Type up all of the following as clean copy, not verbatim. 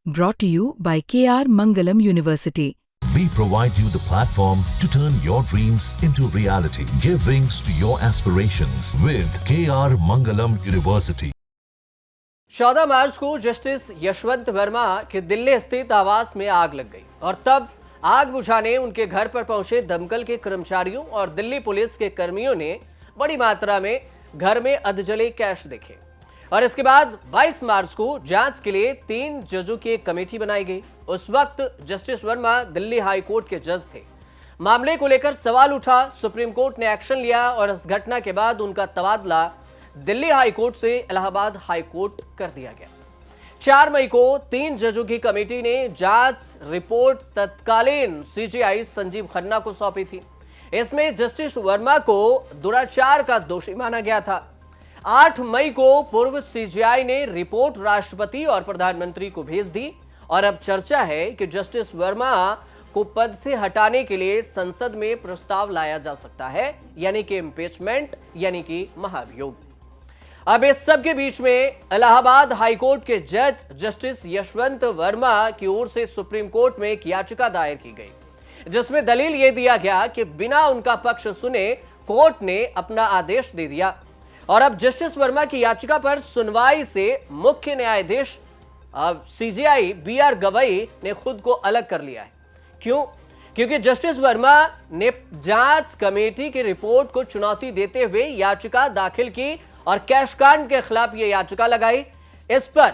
Brought to you by KR Mangalam University. We provide you the platform to turn your dreams into reality. Give wings to your aspirations with KR Mangalam University. 14 मार्च को justice Yashwant Verma के दिल्ली स्थित आवास में आग लग गई और तब आग बुझाने उनके घर पर पहुंचे दमकल के कर्मचारियों और दिल्ली पुलिस के कर्मियों ने बड़ी मात्रा में घर में अधजले कैश देखे। और इसके बाद 22 मार्च को जांच के लिए 3 जजों की एक कमेटी बनाई गई। उस वक्त justice Verma Delhi high court के जज थे। मामले को लेकर सवाल उठा, सुप्रीम कोर्ट ने एक्शन लिया और इस घटना के बाद उनका तबादला दिल्ली हाई कोर्ट से इलाहाबाद हाई कोर्ट कर दिया गया। 4 मई को 3 जजों की कमेटी ने जांच रिपोर्ट तत्कालीन सीजेआई संजीव खन्ना को सौंपी थी। इसमें जस्टिस वर्मा को दुराचार का दोषी माना गया था। 8 मई को पूर्व सीजेआई ने रिपोर्ट राष्ट्रपति और प्रधानमंत्री को भेज दी और अब चर्चा है कि जस्टिस वर्मा को पद से हटाने के लिए संसद में प्रस्ताव लाया जा सकता है, यानी कि इम्पीचमेंट, यानी कि महाभियोग। अब इस सब के बीच में इलाहाबाद हाईकोर्ट के जज जस्टिस यशवंत वर्मा की ओर से सुप्रीम कोर्ट में एक याचिका दायर की गई, जिसमें दलील यह दिया गया कि बिना उनका पक्ष सुने कोर्ट ने अपना आदेश दे दिया। और अब जस्टिस वर्मा की याचिका पर सुनवाई से मुख्य न्यायाधीश सीजेआई बीआर गवई ने खुद को अलग कर लिया है। क्यों? क्योंकि जस्टिस वर्मा ने जांच कमेटी की रिपोर्ट को चुनौती देते हुए याचिका दाखिल की और कैशकांड के खिलाफ यह याचिका लगाई। इस पर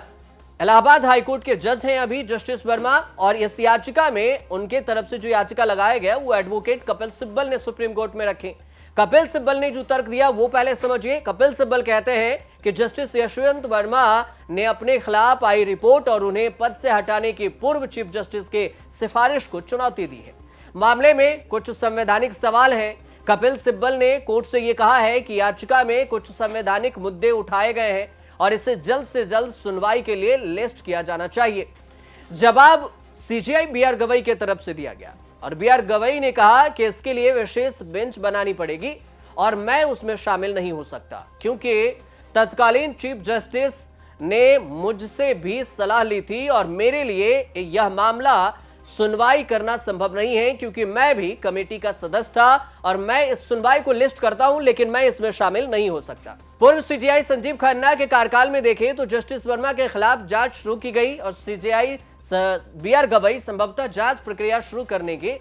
इलाहाबाद हाईकोर्ट के जज हैं अभी जस्टिस वर्मा, और इस याचिका में उनके तरफ से जो याचिका लगाया गया वो एडवोकेट कपिल सिब्बल ने सुप्रीम कोर्ट में रखी। कपिल सिब्बल ने जो तर्क दिया वो पहले समझिए। कपिल सिब्बल कहते हैं कि जस्टिस यशवंत वर्मा ने अपने खिलाफ आई रिपोर्ट और उन्हें पद से हटाने की पूर्व चीफ जस्टिस के सिफारिश को चुनौती दी है। मामले में कुछ संवैधानिक सवाल हैं। कपिल सिब्बल ने कोर्ट से यह कहा है कि याचिका में कुछ संवैधानिक मुद्दे उठाए गए हैं और इसे जल्द से जल्द सुनवाई के लिए लिस्ट किया जाना चाहिए। जवाब सीजेआई बीआर गवई की तरफ से दिया गया और बीआर गवई ने कहा कि इसके लिए विशेष बेंच बनानी पड़ेगी और मैं उसमें शामिल नहीं हो सकता, क्योंकि तत्कालीन चीफ जस्टिस ने मुझसे भी सलाह ली थी और मेरे लिए यह मामला सुनवाई करना संभव नहीं है, क्योंकि मैं भी कमेटी का सदस्य था और मैं इस सुनवाई को लिस्ट करता हूं, लेकिन मैं इसमें शामिल नहीं हो सकता। पूर्व सीजेआई संजीव खन्ना के कार्यकाल में देखें तो जस्टिस वर्मा के खिलाफ जांच शुरू की गई और सीजेआई बीआर गवई संभवतः जांच प्रक्रिया शुरू करने की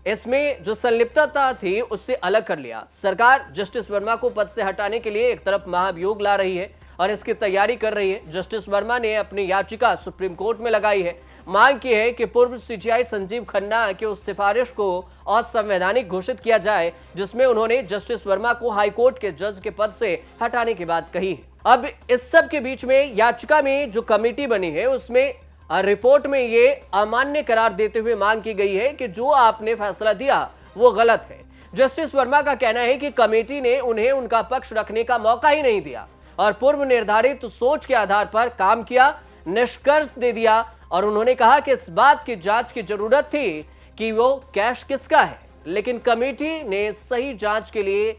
इसमें जो संलिप्तता थी उससे अलग कर लिया। सरकार जस्टिस वर्मा को पद से हटाने के लिए एक तरफ महाभियोग ला रही है और इसकी तैयारी कर रही है। जस्टिस वर्मा ने अपनी याचिका सुप्रीम कोर्ट में लगाई है, मांग की है कि पूर्व सीजेआई संजीव खन्ना के उस सिफारिश को असंवैधानिक घोषित किया जाए जिसमें उन्होंने जस्टिस वर्मा को हाईकोर्ट के जज के पद से हटाने की बात कही है। अब इस सब के बीच में याचिका में जो कमेटी बनी है उसमें रिपोर्ट में यह अमान्य करार देते हुए मांग की गई है कि जो आपने फैसला दिया वो गलत है। जस्टिस वर्मा का कहना है कि कमेटी ने उन्हें उनका पक्ष रखने का मौका ही नहीं दिया और पूर्व निर्धारित सोच के आधार पर काम किया, निष्कर्ष दे दिया और उन्होंने कहा कि इस बात की जांच की जरूरत थी कि वो कैश किसका है, लेकिन कमेटी ने सही जांच के लिए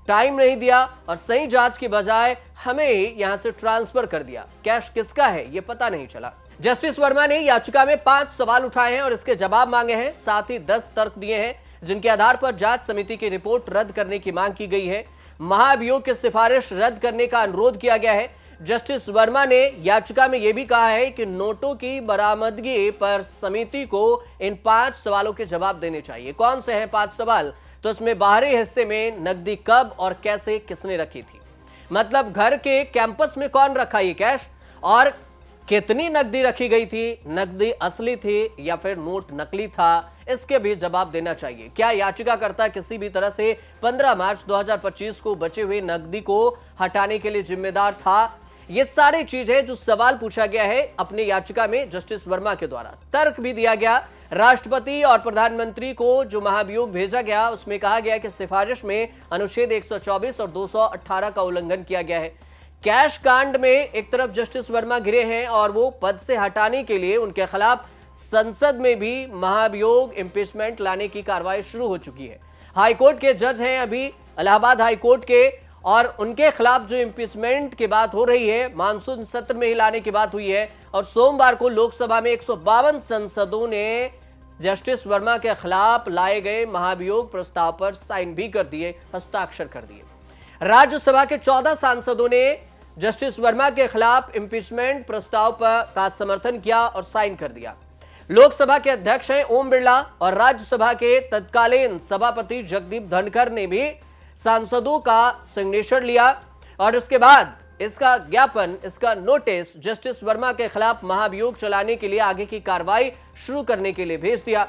टाइम नहीं दिया और सही जांच की बजाय हमें यहां से ट्रांसफर कर दिया। कैश किसका है यह पता नहीं चला। जस्टिस वर्मा ने याचिका में 5 सवाल उठाए हैं और इसके जवाब मांगे हैं, साथ ही 10 तर्क दिए हैं जिनके आधार पर जांच समिति की रिपोर्ट रद्द करने की मांग की गई है। महाभियोग की सिफारिश रद्द करने का अनुरोध किया गया है। जस्टिस वर्मा ने याचिका में यह भी कहा है कि नोटों की बरामदगी पर समिति को इन 5 सवालों के जवाब देने चाहिए। कौन से हैं 5 सवाल? तो इसमें बाहरी हिस्से में नकदी कब और कैसे किसने रखी थी, मतलब घर के कैंपस में कौन रखा ये कैश और कितनी नकदी रखी गई थी, नकदी असली थी या फिर नोट नकली था, इसके भी जवाब देना चाहिए। क्या याचिकाकर्ता किसी भी तरह से 15 मार्च 2025 को बचे हुए नकदी को हटाने के लिए जिम्मेदार था? ये सारी चीजें जो सवाल पूछा गया है अपनी याचिका में जस्टिस वर्मा के द्वारा। तर्क भी दिया गया। राष्ट्रपति और प्रधानमंत्री को जो महाभियोग भेजा गया उसमें कहा गया कि सिफारिश में अनुच्छेद 124 और 218 का उल्लंघन किया गया है। कैश कांड में एक तरफ जस्टिस वर्मा घिरे हैं और वो पद से हटाने के लिए उनके खिलाफ संसद में भी महाभियोग इम्पीचमेंट लाने की कार्रवाई शुरू हो चुकी है। हाईकोर्ट के जज हैं अभी इलाहाबाद हाईकोर्ट के और उनके खिलाफ जो इम्पीचमेंट की बात हो रही है, मानसून सत्र में ही लाने की बात हुई है और सोमवार को लोकसभा में 152 सांसदों ने जस्टिस वर्मा के खिलाफ लाए गए महाभियोग प्रस्ताव पर साइन भी कर दिए, हस्ताक्षर कर दिए। राज्यसभा के 14 सांसदों ने जस्टिस वर्मा के खिलाफ इम्पीचमेंट प्रस्ताव पर का समर्थन किया और साइन कर दिया। लोकसभा के अध्यक्ष हैं ओम बिरला और राज्यसभा के तत्कालीन सभापति जगदीप धनखड़ ने भी सांसदों का सिग्नेचर लिया और उसके बाद इसका ज्ञापन, इसका नोटिस जस्टिस वर्मा के खिलाफ महाभियोग चलाने के लिए आगे की कार्रवाई शुरू करने के लिए भेज दिया।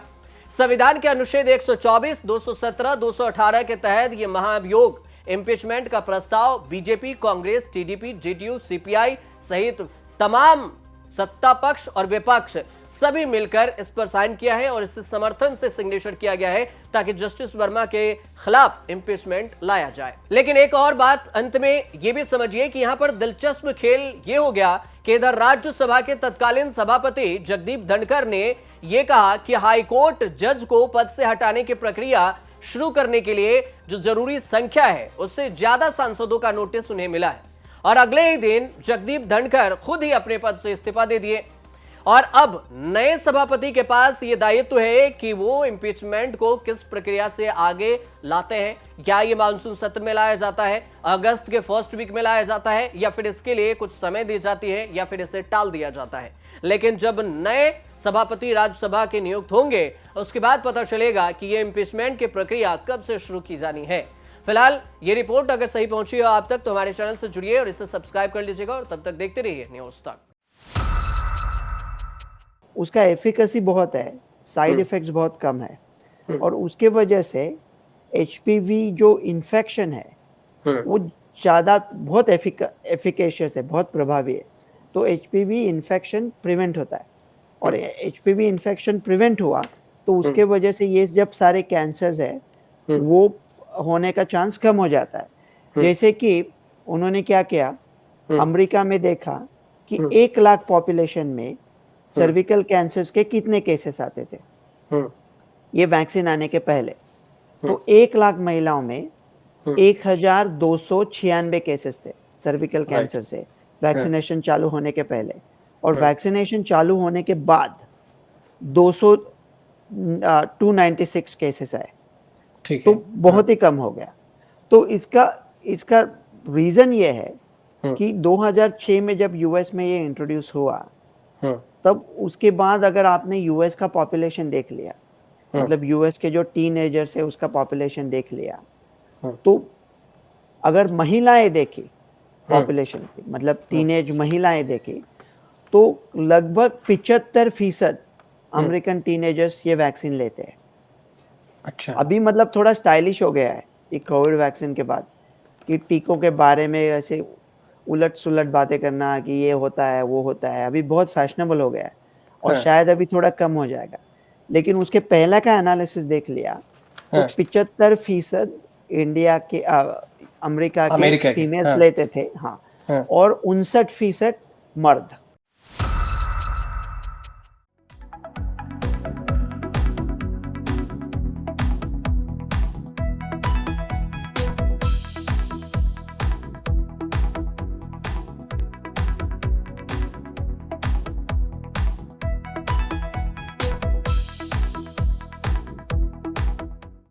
संविधान के अनुच्छेद 124, 217, 218 के तहत यह महाभियोग इम्पीचमेंट का प्रस्ताव BJP, Congress, TDP, JDU, CPI सहित तमाम सत्ता पक्ष और विपक्ष सभी मिलकर इस पर साइन किया है और इससे समर्थन से सिग्नेचर किया गया है ताकि जस्टिस वर्मा के खिलाफ इम्पीचमेंट लाया जाए। लेकिन एक और बात अंत में यह भी समझिए कि यहां पर दिलचस्प खेल यह हो गया कि इधर राज्यसभा के तत्कालीन सभापति जगदीप धनखड़ ने यह कहा कि हाईकोर्ट जज को पद से हटाने की प्रक्रिया शुरू करने के लिए जो जरूरी संख्या है उससे ज्यादा सांसदों का नोटिस उन्हें मिला है और अगले ही दिन जगदीप धनखड़ खुद ही अपने पद से इस्तीफा दे दिए और अब नए सभापति के पास यह दायित्व है कि वो इम्पीचमेंट को किस प्रक्रिया से आगे लाते हैं। क्या ये मानसून सत्र में लाया जाता है, अगस्त के फर्स्ट वीक में लाया जाता है या फिर इसके लिए कुछ समय दी जाती है या फिर इसे टाल दिया जाता है। लेकिन जब नए सभापति राज्यसभा के नियुक्त होंगे उसके बाद पता चलेगा कि यह इम्पीचमेंट की प्रक्रिया कब से शुरू की जानी है। फिलहाल ये रिपोर्ट अगर सही पहुंची हो आप तक तो हमारे चैनल से जुड़िए और इसे सब्सक्राइब कर लीजिएगा और तब तक देखते रहिए न्यूज़ तक। उसका एफिकेसी बहुत है, साइड इफेक्ट्स बहुत कम है और उसके वजह से एचपीवी जो इन्फेक्शन है वो ज़्यादा बहुत एफिकेशियस है, बहुत प्रभावी है। तो एचपीवी इन्फेक्शन प्रिवेंट होता है और एचपीवी इन्फेक्शन प्रिवेंट हुआ तो उसके वजह से ये जब सारे कैंसर्स है वो होने का चांस कम हो जाता है। जैसे कि उन्होंने क्या किया, अमेरिका में देखा कि 1 लाख पॉपुलेशन में सर्विकल कैंसर्स के कितने केसेस आते थे ये वैक्सीन आने के पहले। तो 1 लाख महिलाओं में 1296 केसेस थे सर्विकल कैंसर से वैक्सीनेशन चालू होने के पहले और वैक्सीनेशन चालू होने के बाद 296 केसेस आए, तो बहुत ही कम हो गया। तो इसका रीजन ये है कि 2006 में जब यूएस में ये इंट्रोड्यूस हुआ तब उसके बाद अगर आपने यूएस का पॉपुलेशन देख लिया, मतलब यूएस के जो टीनेजर्स है उसका पॉपुलेशन देख लिया, तो अगर महिलाएं देखी पॉपुलेशन की, मतलब टीनेज महिलाएं देखी, तो लगभग 75% अमेरिकन टीनेजर्स ये वैक्सीन लेते हैं। अच्छा, अभी मतलब थोड़ा स्टाइलिश हो गया है ये कोविड वैक्सीन के बाद कि टीकों के बारे में ऐसे उलट सुलट बातें करना कि ये होता है वो होता है, अभी बहुत फैशनेबल हो गया है और शायद अभी थोड़ा कम हो जाएगा। लेकिन उसके पहला का एनालिसिस देख लिया तो 75% इंडिया के अमेरिका के फीमेल्स लेते थे, हाँ, और 59% मर्द।